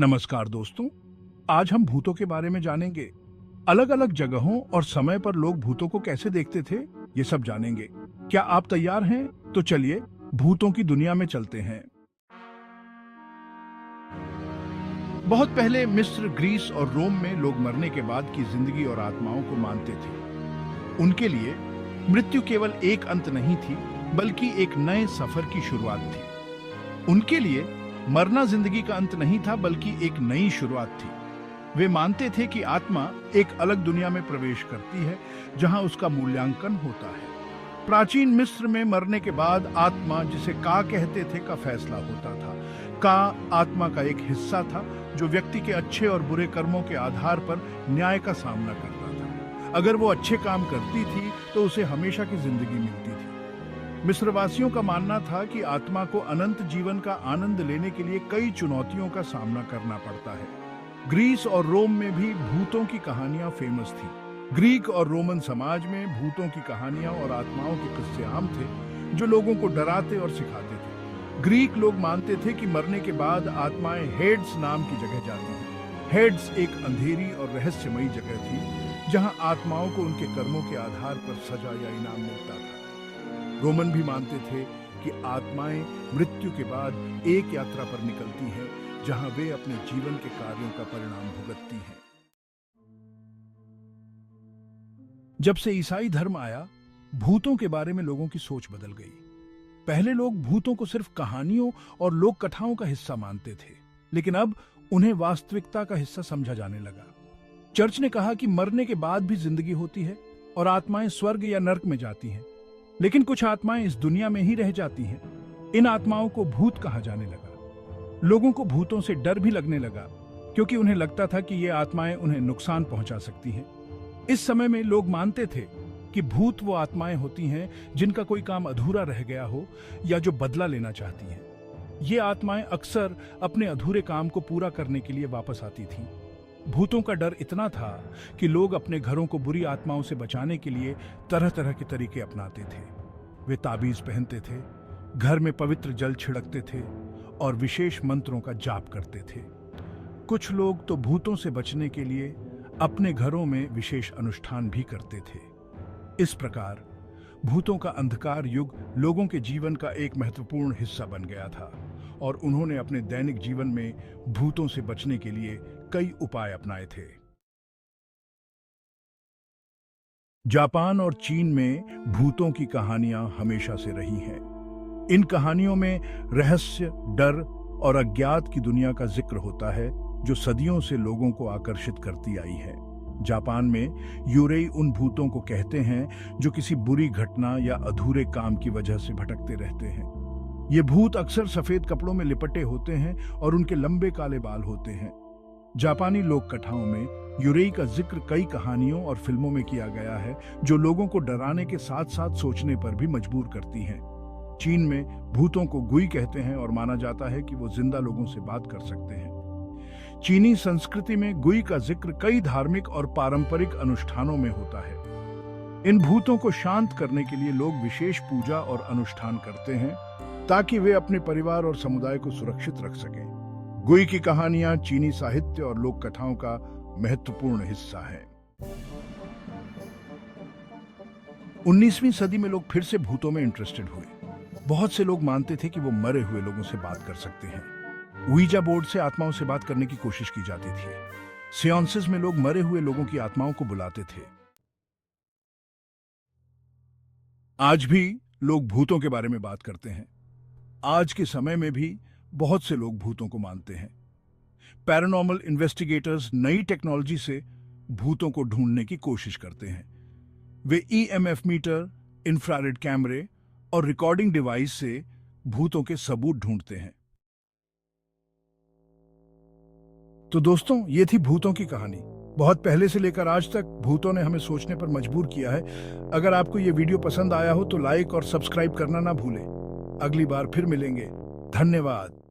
नमस्कार दोस्तों, आज हम भूतों के बारे में जानेंगे। अलग अलग जगहों और समय पर लोग भूतों को कैसे देखते थे, ये सब जानेंगे। क्या आप तैयार हैं? तो चलिए भूतों की दुनिया में चलते हैं। बहुत पहले मिस्र, ग्रीस और रोम में लोग मरने के बाद की जिंदगी और आत्माओं को मानते थे। उनके लिए मृत्यु केवल एक अंत नहीं थी, बल्कि एक नए सफर की शुरुआत थी। उनके लिए मरना जिंदगी का अंत नहीं था, बल्कि एक नई शुरुआत थी। वे मानते थे कि आत्मा एक अलग दुनिया में प्रवेश करती है, जहां उसका मूल्यांकन होता है। प्राचीन मिस्र में मरने के बाद आत्मा, जिसे का कहते थे, का फैसला होता था। का आत्मा का एक हिस्सा था जो व्यक्ति के अच्छे और बुरे कर्मों के आधार पर न्याय का सामना करता था। अगर वो अच्छे काम करती थी तो उसे हमेशा की जिंदगी मिलती थी। मिस्रवासियों का मानना था कि आत्मा को अनंत जीवन का आनंद लेने के लिए कई चुनौतियों का सामना करना पड़ता है। ग्रीस और रोम में भी भूतों की कहानियां फेमस थी। ग्रीक और रोमन समाज में भूतों की कहानियां और आत्माओं के किस्से आम थे, जो लोगों को डराते और सिखाते थे। ग्रीक लोग मानते थे कि मरने के बाद आत्माएं हेड्स नाम की जगह जाती हैं। हेड्स एक अंधेरी और रहस्यमयी जगह थी, जहां आत्माओं को उनके कर्मों के आधार पर सजा या इनाम मिलता था। रोमन भी मानते थे कि आत्माएं मृत्यु के बाद एक यात्रा पर निकलती हैं, जहां वे अपने जीवन के कार्यों का परिणाम भुगतती हैं। जब से ईसाई धर्म आया, भूतों के बारे में लोगों की सोच बदल गई। पहले लोग भूतों को सिर्फ कहानियों और लोक कथाओं का हिस्सा मानते थे, लेकिन अब उन्हें वास्तविकता का हिस्सा समझा जाने लगा। चर्च ने कहा कि मरने के बाद भी जिंदगी होती है और आत्माएं स्वर्ग या नर्क में जाती हैं। लेकिन कुछ आत्माएं इस दुनिया में ही रह जाती हैं। इन आत्माओं को भूत कहा जाने लगा। लोगों को भूतों से डर भी लगने लगा, क्योंकि उन्हें लगता था कि ये आत्माएं उन्हें नुकसान पहुंचा सकती हैं। इस समय में लोग मानते थे कि भूत वो आत्माएं होती हैं जिनका कोई काम अधूरा रह गया हो या जो बदला लेना चाहती हैं। ये आत्माएं अक्सर अपने अधूरे काम को पूरा करने के लिए वापस आती थीं। भूतों का डर इतना था कि लोग अपने घरों को बुरी आत्माओं से बचाने के लिए तरह तरह के तरीके अपनाते थे। वे ताबीज पहनते थे, घर में पवित्र जल छिड़कते थे और विशेष मंत्रों का जाप करते थे। कुछ लोग तो भूतों से बचने के लिए अपने घरों में विशेष अनुष्ठान भी करते थे। इस प्रकार भूतों का अंधकार युग लोगों के जीवन का एक महत्वपूर्ण हिस्सा बन गया था और उन्होंने अपने दैनिक जीवन में भूतों से बचने के लिए कई उपाय अपनाए थे। जापान और चीन में भूतों की कहानियां हमेशा से रही हैं। इन कहानियों में रहस्य, डर और अज्ञात की दुनिया का जिक्र होता है, जो सदियों से लोगों को आकर्षित करती आई है। जापान में यूरेई उन भूतों को कहते हैं जो किसी बुरी घटना या अधूरे काम की वजह से भटकते रहते हैं। ये भूत अक्सर सफेद कपड़ों में लिपटे होते हैं और उनके लंबे काले बाल होते हैं। जापानी लोक कथाओं में यूरेई का जिक्र कई कहानियों और फिल्मों में किया गया है, जो लोगों को डराने के साथ साथ सोचने पर भी मजबूर करती हैं। चीन में भूतों को गुई कहते हैं और माना जाता है कि वो जिंदा लोगों से बात कर सकते हैं। चीनी संस्कृति में गुई का जिक्र कई धार्मिक और पारंपरिक अनुष्ठानों में होता है। इन भूतों को शांत करने के लिए लोग विशेष पूजा और अनुष्ठान करते हैं, ताकि वे अपने परिवार और समुदाय को सुरक्षित रख सकें। गुई की कहानियां चीनी साहित्य और लोक कथाओं का महत्वपूर्ण हिस्सा हैं। 19वीं सदी में लोग फिर से भूतों में इंटरेस्टेड हुए। बहुत से लोग मानते थे कि वो मरे हुए लोगों से बात कर सकते हैं। ouija बोर्ड से आत्माओं से बात करने की कोशिश की जाती थी। सेंसेस में लोग मरे हुए लोगों की आत्माओं को बुलाते थे। आज भी लोग भूतों के बारे में बात करते हैं। आज के समय में भी बहुत से लोग भूतों को मानते हैं। पैरानॉर्मल इन्वेस्टिगेटर्स नई टेक्नोलॉजी से भूतों को ढूंढने की कोशिश करते हैं। वे ईएमएफ मीटर, इंफ्रारेड कैमरे और रिकॉर्डिंग डिवाइस से भूतों के सबूत ढूंढते हैं। तो दोस्तों, ये थी भूतों की कहानी। बहुत पहले से लेकर आज तक भूतों ने हमें सोचने पर मजबूर किया है। अगर आपको ये वीडियो पसंद आया हो तो लाइक और सब्सक्राइब करना ना भूलें। अगली बार फिर मिलेंगे। धन्यवाद।